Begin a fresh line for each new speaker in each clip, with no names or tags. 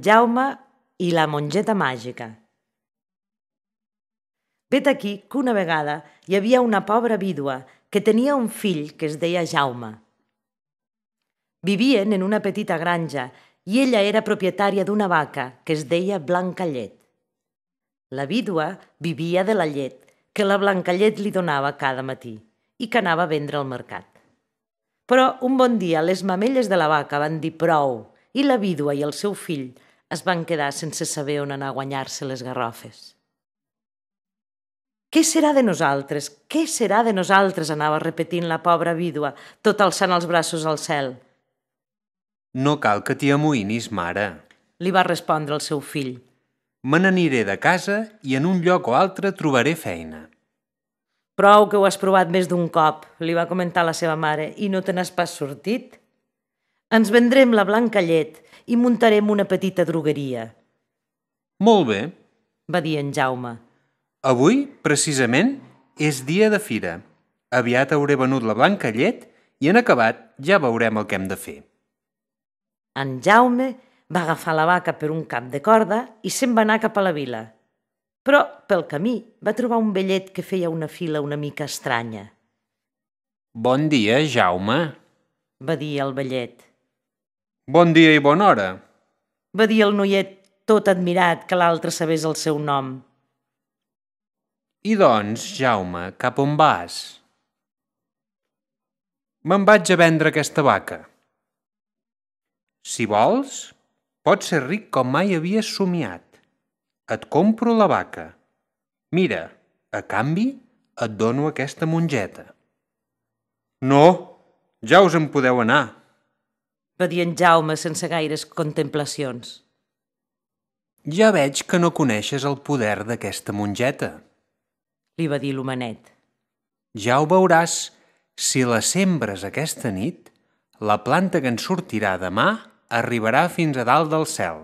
Jaume i la mongeta màgica. Vet aquí que una vegada hi havia una pobra vídua que tenia un fill que es deia Jaume. Vivien en una petita granja i ella era propietària d'una vaca que es deia Blancallet. La vídua vivia de la llet que la Blancallet li donava cada matí i que anava a vendre al mercat. Però un bon dia les mamelles de la vaca van dir prou i la vídua i el seu fill es van quedar sense saber on anar a guanyar-se les garrofes. «Què serà de nosaltres? Què serà de nosaltres?», anava repetint la pobra vídua, tot alçant els braços al cel.
«No cal que t'hi amoïnis, mare»,
li va respondre el seu fill.
«Me n'aniré de casa i en un lloc o altre trobaré feina».
«Prou que ho has provat més d'un cop», li va comentar la seva mare, «i no te n'has pas sortit. Ens vendrem la Blancallet i muntarem una petita drogueria».
«Molt bé»,
va dir en Jaume.
«Avui, precisament, és dia de fira. Aviat hauré venut la Blancallet i en acabat ja veurem el que hem de fer».
En Jaume va agafar la vaca per un cap de corda i se'n va anar cap a la vila. Però, pel camí, va trobar un vellet que feia una fila una mica estranya.
«Bon dia, Jaume»,
va dir el vellet.
«Bon dia i bona hora»,
va dir el noiet, tot admirat que l'altre sabés el seu nom.
«I doncs, Jaume, cap on vas?» «Me'n vaig a vendre aquesta vaca». «Si vols, pots ser ric com mai havies somiat. Et compro la vaca. Mira, a canvi et dono aquesta mongeta». «No, ja us en podeu anar»,
va dir en Jaume sense gaires contemplacions.
«Ja veig que no coneixes el poder d'aquesta mongeta»,
li va dir l'homenet.
«Ja ho veuràs, si la sembres aquesta nit, la planta que en sortirà demà arribarà fins a dalt del cel».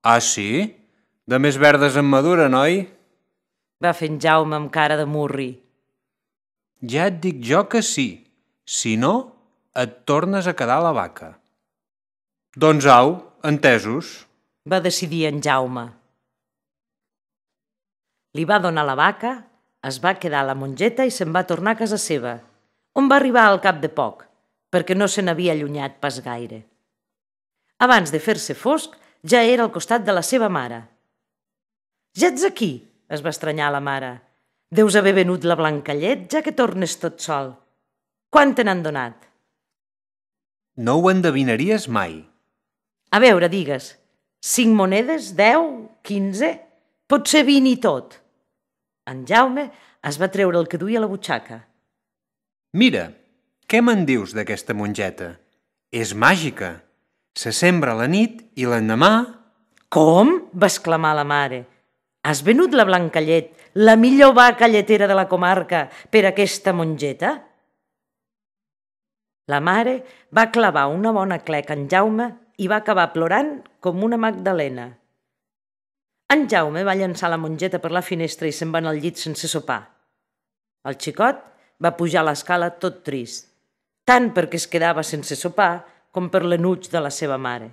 «Ah, sí? De més verdes en madura, noi?»
va fer en Jaume amb cara de murri.
«Ja et dic jo que sí. Si no, et tornes a quedar la vaca». «Doncs au, entesos»,
va decidir en Jaume. Li va donar la vaca, es va quedar la mongeta i se'n va tornar a casa seva, on va arribar al cap de poc, perquè no se n'havia allunyat pas gaire. Abans de fer-se fosc, ja era al costat de la seva mare. «Ja ets aquí», es va estranyar la mare. «Deus haver venut la Blancallet, ja que tornes tot sol. Quant te n'han donat?»
«No ho endevinaries mai».
«A veure, digues, 5 monedes, 10, 15, potser 20 i tot». En Jaume es va treure el que duia a la butxaca.
«Mira, què me'n dius d'aquesta mongeta? És màgica. Se sembra a la nit i l'endemà...»
«Com?», va exclamar la mare. «Has venut la Blancallet, la millor vaca lletera de la comarca, per aquesta mongeta?» La mare va clavar una bona cleca en Jaume i va acabar plorant com una Magdalena. En Jaume va llançar la mongeta per la finestra i se'n va anar al llit sense sopar. El xicot va pujar l'escala tot trist, tant perquè es quedava sense sopar com per l'enuig de la seva mare.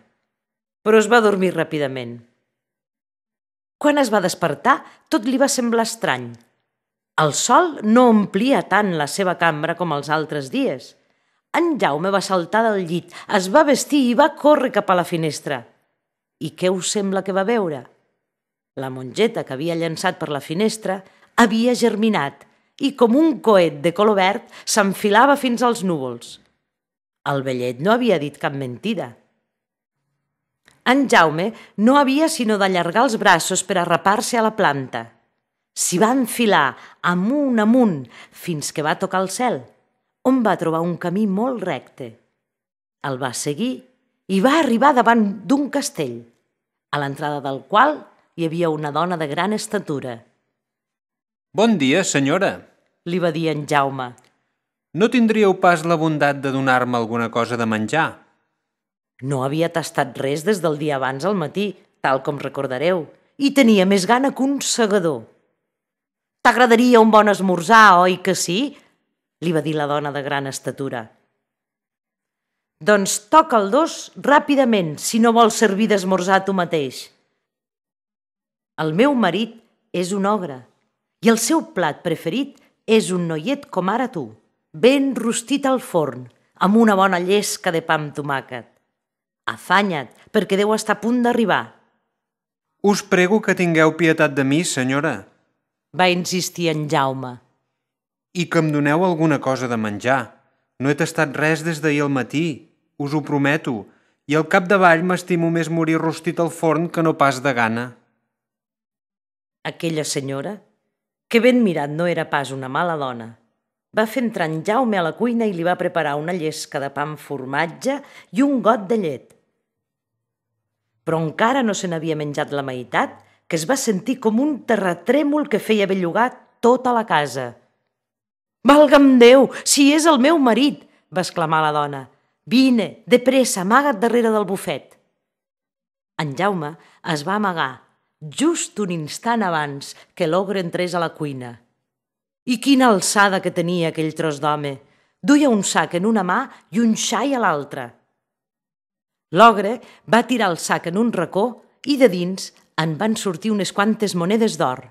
Però es va dormir ràpidament. Quan es va despertar, tot li va semblar estrany. El sol no omplia tant la seva cambra com els altres dies. En Jaume va saltar del llit, es va vestir i va córrer cap a la finestra. I què us sembla que va veure? La mongeta que havia llançat per la finestra havia germinat i com un coet de color verd s'enfilava fins als núvols. El vellet no havia dit cap mentida. En Jaume no havia sinó d'allargar els braços per arrapar-se a la planta. S'hi va enfilar amunt fins que va tocar el cel, on va trobar un camí molt recte. El va seguir i va arribar davant d'un castell, a l'entrada del qual hi havia una dona de gran estatura.
«Bon dia, senyora»,
li va dir en Jaume.
«No tindríeu pas la bondat de donar-me alguna cosa de menjar?»
No havia tastat res des del dia abans al matí, tal com recordareu, i tenia més gana que un segador. «T'agradaria un bon esmorzar, oi que sí?», li va dir la dona de gran estatura. Doncs toca el 2 ràpidament, si no vols servir d'esmorzar tu mateix. El meu marit és un ogre i el seu plat preferit és un noiet com ara tu, ben rostit al forn, amb una bona llesca de pa amb tomàquet. Afanya't, perquè deu estar a punt d'arribar.
Us prego que tingueu pietat de mi, senyora,
va insistir en Jaume.
i que em doneu alguna cosa de menjar. No he tastat res des d'ahir al matí, us ho prometo, i al capdavall m'estimo més morir rostit al forn que no pas de gana.
Aquella senyora, que ben mirat no era pas una mala dona, va fer entrar en Jaume a la cuina i li va preparar una llesca de pa amb formatge i un got de llet. Però encara no se n'havia menjat la meitat, que es va sentir com un terratrèmol que feia bellugar tota la casa. «Valga'm Déu, si és el meu marit!» va exclamar la dona. «Vine, de pressa, amaga't darrere del bufet!» En Jaume es va amagar just un instant abans que l'ogre entrés a la cuina. I quina alçada que tenia aquell tros d'home! Duia un sac en una mà i un xai a l'altra. L'ogre va tirar el sac en un racó i de dins en van sortir unes quantes monedes d'or.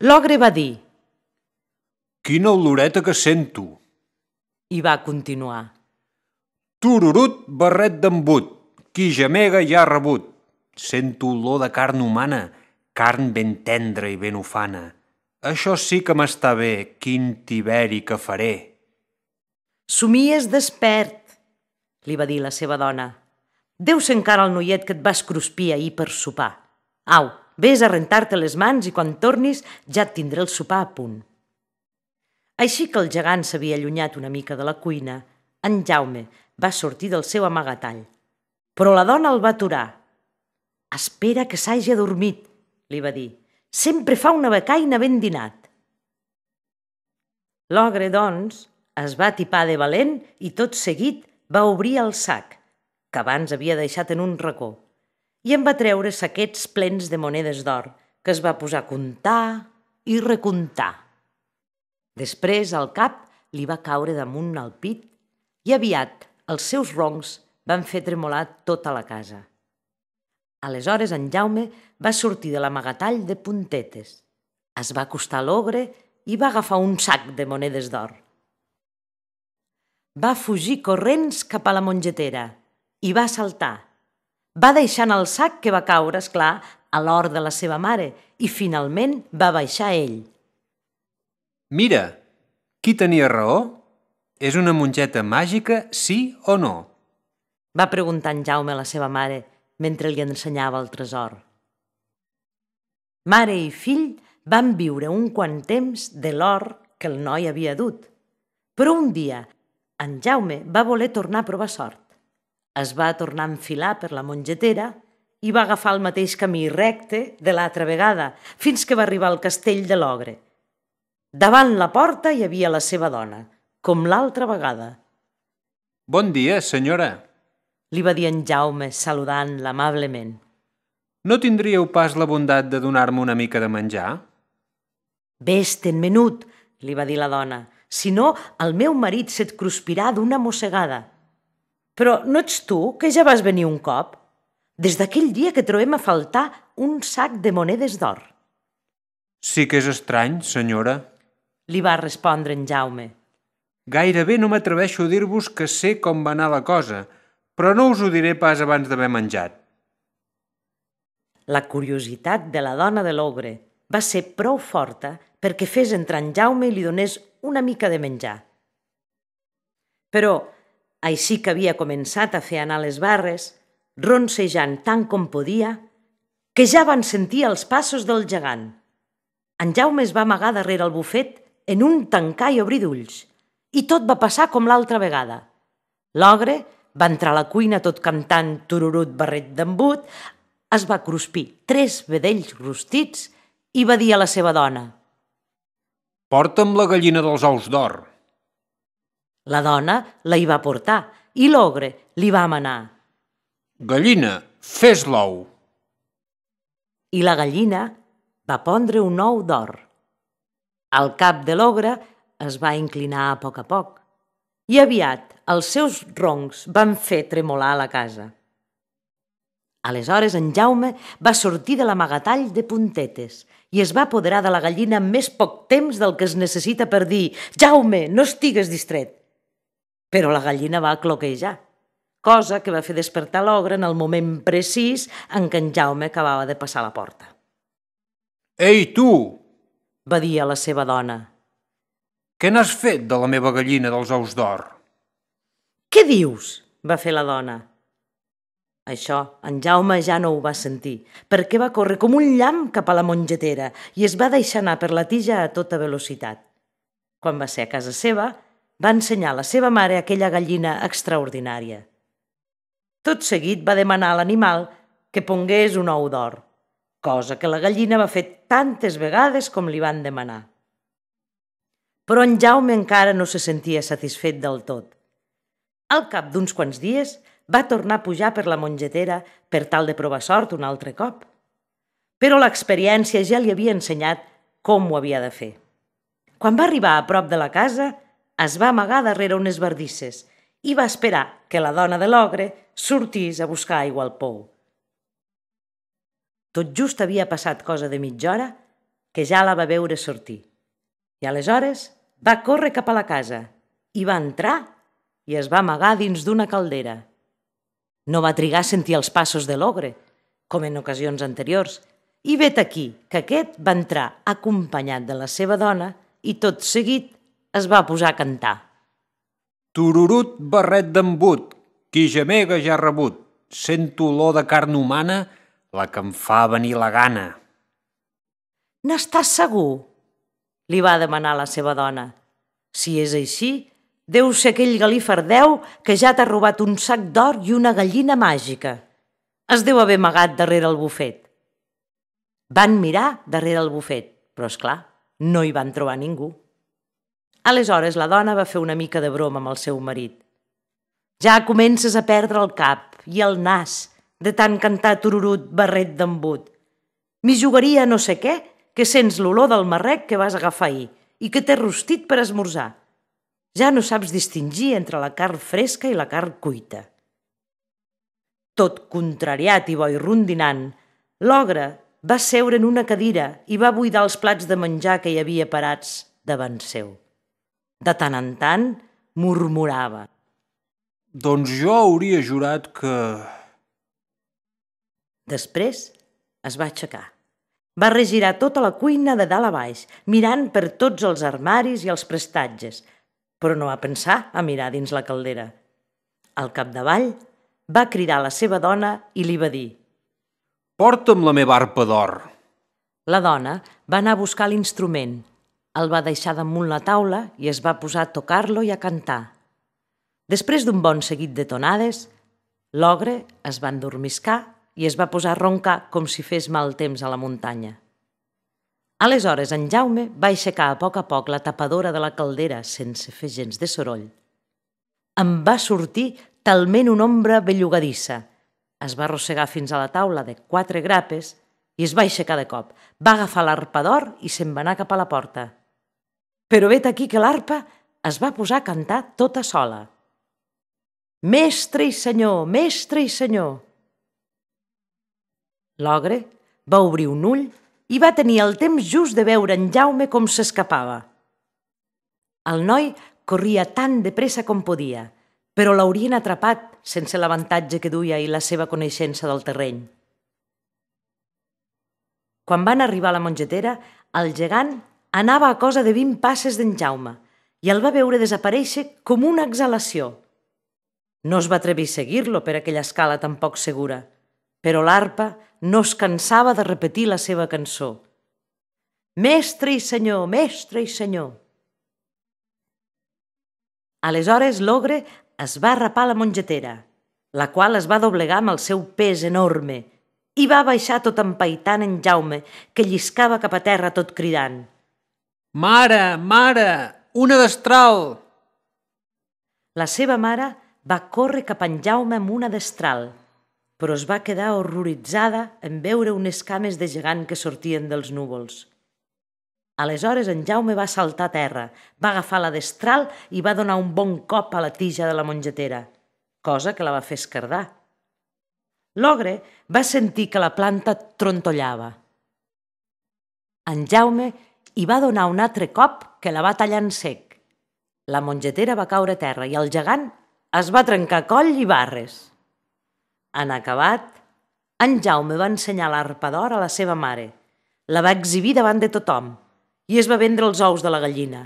L'ogre va dir:
«Quina oloreta que sento!»
i va continuar:
«Tururut, barret d'embut, qui gemega ja ha rebut. Sento olor de carn humana, carn ben tendra i ben ufana. Això sí que m'està bé, quin tiberi que faré!»
«Somies despert», li va dir la seva dona. «Deu ser encara el noiet que et vas cruspir ahir per sopar. Au, vés a rentar-te les mans i quan tornis ja et tindré el sopar a punt». Així que el gegant s'havia allunyat una mica de la cuina, en Jaume va sortir del seu amagatall. Però la dona el va aturar. «Espera que s'hagi adormit», li va dir. «Sempre fa una becaina ben dinat». L'ogre, doncs, es va tipar de valent i tot seguit va obrir el sac, que abans havia deixat en un racó, i en va treure saquets plens de monedes d'or, que es va posar a comptar i recomptar. Després el cap li va caure damunt el pit i aviat els seus roncs van fer tremolar tota la casa. Aleshores en Jaume va sortir de l'amagatall de puntetes, es va acostar a l'ogre i va agafar un sac de monedes d'or. Va fugir corrents cap a la mongetera i va saltar. Va deixant el sac que va caure, esclar, a l'hort de la seva mare i finalment va baixar ell.
«Mira, qui tenia raó? És una mongeta màgica, sí o no?»
va preguntar en Jaume a la seva mare mentre li ensenyava el tresor. Mare i fill van viure un quant temps de l'or que el noi havia dut. Però un dia en Jaume va voler tornar a provar sort. Es va tornar a enfilar per la mongetera i va agafar el mateix camí recte de l'altra vegada, fins que va arribar al castell de l'ogre. Davant la porta hi havia la seva dona, com l'altra vegada.
«Bon dia, senyora»,
li va dir en Jaume, saludant-la amablement.
«No tindríeu pas la bondat de donar-me una mica de menjar?»
«Vés-te'n, menut», li va dir la dona, «si no, el meu marit se't cruspirà d'una mossegada. Però no ets tu, que ja vas venir un cop? Des d'aquell dia que trobem a faltar un sac de monedes d'or».
«Sí que és estrany, senyora»,
li va respondre en Jaume.
«Gairebé no m'atreveixo a dir-vos que sé com va anar la cosa, però no us ho diré pas abans d'haver menjat».
La curiositat de la dona de l'ogre va ser prou forta perquè fes entrar en Jaume i li donés una mica de menjar. Però, així que havia començat a fer anar les barres, ronsejant tant com podia, que ja van sentir els passos del gegant. En Jaume es va amagar darrere el bufet en un tancar i obrir d'ulls, i tot va passar com l'altra vegada. L'ogre va entrar a la cuina tot cantant tururut barret d'embut, es va cruspir 3 vedells rostits i va dir a la seva dona:
«Porta'm la gallina dels ous d'or».
La dona la hi va portar i l'ogre li va manar:
«Gallina, fes l'ou».
I la gallina va pondre un ou d'or. El cap de l'ogre es va inclinar a poc i aviat els seus roncs van fer tremolar la casa. Aleshores en Jaume va sortir de l'amagatall de puntetes i es va apoderar de la gallina en més poc temps del que es necessita per dir «Jaume, no estigues distret!». Però la gallina va cloquejar, cosa que va fer despertar l'ogre en el moment precís en què en Jaume acabava de passar la porta.
«Ei, tu!»,
va dir a la seva dona.
«Què n'has fet de la meva gallina dels ous d'or?».
«Què dius?», va fer la dona. Això en Jaume ja no ho va sentir, perquè va córrer com un llamp cap a la mongetera i es va deixar anar per la tija a tota velocitat. Quan va ser a casa seva, va ensenyar a la seva mare aquella gallina extraordinària. Tot seguit va demanar a l'animal que pongués un ou d'or, cosa que la gallina va fer tantes vegades com li van demanar. Però en Jaume encara no se sentia satisfet del tot. Al cap d'uns quants dies va tornar a pujar per la mongetera per tal de provar sort un altre cop. Però l'experiència ja li havia ensenyat com ho havia de fer. Quan va arribar a prop de la casa, es va amagar darrere unes bardisses i va esperar que la dona de l'ogre sortís a buscar aigua al pou. Tot just havia passat cosa de mitja hora que ja la va veure sortir. I aleshores va córrer cap a la casa i va entrar i es va amagar dins d'una caldera. No va trigar a sentir els passos de l'ogre, com en ocasions anteriors, i vet aquí que aquest va entrar acompanyat de la seva dona i tot seguit es va posar a cantar.
«Tururut, barret d'embut, qui gemega ja ha rebut, sento olor de carn humana, la que em fa venir la gana».
«N'estàs segur?», li va demanar la seva dona. «Si és així, deu ser aquell galifardeu que ja t'ha robat un sac d'or i una gallina màgica. Es deu haver amagat darrere el bufet». Van mirar darrere el bufet, però, esclar, no hi van trobar ningú. Aleshores la dona va fer una mica de broma amb el seu marit. «Ja comences a perdre el cap i el nas de tant cantar tururut, barret d'embut. M'hi jugaria no sé què, que sents l'olor del marrec que vas agafar ahir i que t'he rostit per esmorzar. Ja no saps distingir entre la carn fresca i la carn cuita». Tot contrariat i boi rondinant, l'ogre va seure en una cadira i va buidar els plats de menjar que hi havia parats davant seu. De tant en tant murmurava.
«Doncs jo hauria jurat que...».
Després es va aixecar. Va regirar tota la cuina de dalt a baix, mirant per tots els armaris i els prestatges, però no va pensar a mirar dins la caldera. Al capdavall va cridar a la seva dona i li va dir:
«Porta'm la meva arpa d'or».
La dona va anar a buscar l'instrument, el va deixar damunt la taula i es va posar a tocar-lo i a cantar. Després d'un bon seguit de tonades, l'ogre es va endormiscar i es va posar a roncar com si fes mal temps a la muntanya. Aleshores en Jaume va aixecar a poc la tapadora de la caldera sense fer gens de soroll. En va sortir talment una ombra bellugadissa. Es va arrossegar fins a la taula de 4 grapes i es va aixecar de cop. Va agafar l'arpa d'or i se'n va anar cap a la porta. Però vet aquí que l'arpa es va posar a cantar tota sola. «Mestre i senyor, mestre i senyor». L'ogre va obrir un ull i va tenir el temps just de veure en Jaume com s'escapava. El noi corria tan de pressa com podia, però l'haurien atrapat sense l'avantatge que duia i la seva coneixença del terreny. Quan van arribar a la mongetera, el gegant anava a cosa de 20 passes d'en Jaume i el va veure desaparèixer com una exhalació. No es va atrevir a seguir-lo per aquella escala tan poc segura, però l'arpa no es cansava de repetir la seva cançó. «Mestre i senyor, mestre i senyor». Aleshores l'ogre es va arrapar a la mongetera, la qual es va doblegar amb el seu pes enorme i va baixar tot empaitant en Jaume, que lliscava cap a terra tot cridant:
«Mare, mare, una destral!».
La seva mare va córrer cap a en Jaume amb una destral, però es va quedar horroritzada en veure unes cames de gegant que sortien dels núvols. Aleshores en Jaume va saltar a terra, va agafar la destral i va donar un bon cop a la tija de la mongetera, cosa que la va fer esquerdar. L'ogre va sentir que la planta trontollava. En Jaume hi va donar un altre cop que la va tallar en sec. La mongetera va caure a terra i el gegant es va trencar coll i barres. En acabat, en Jaume va ensenyar l'arpa d'or a la seva mare, la va exhibir davant de tothom i es va vendre els ous de la gallina.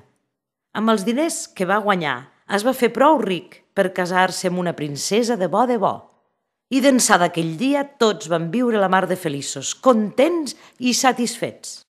Amb els diners que va guanyar, es va fer prou ric per casar-se amb una princesa de bo, i d'ençà d'aquell dia tots van viure la mar de feliços, contents i satisfets.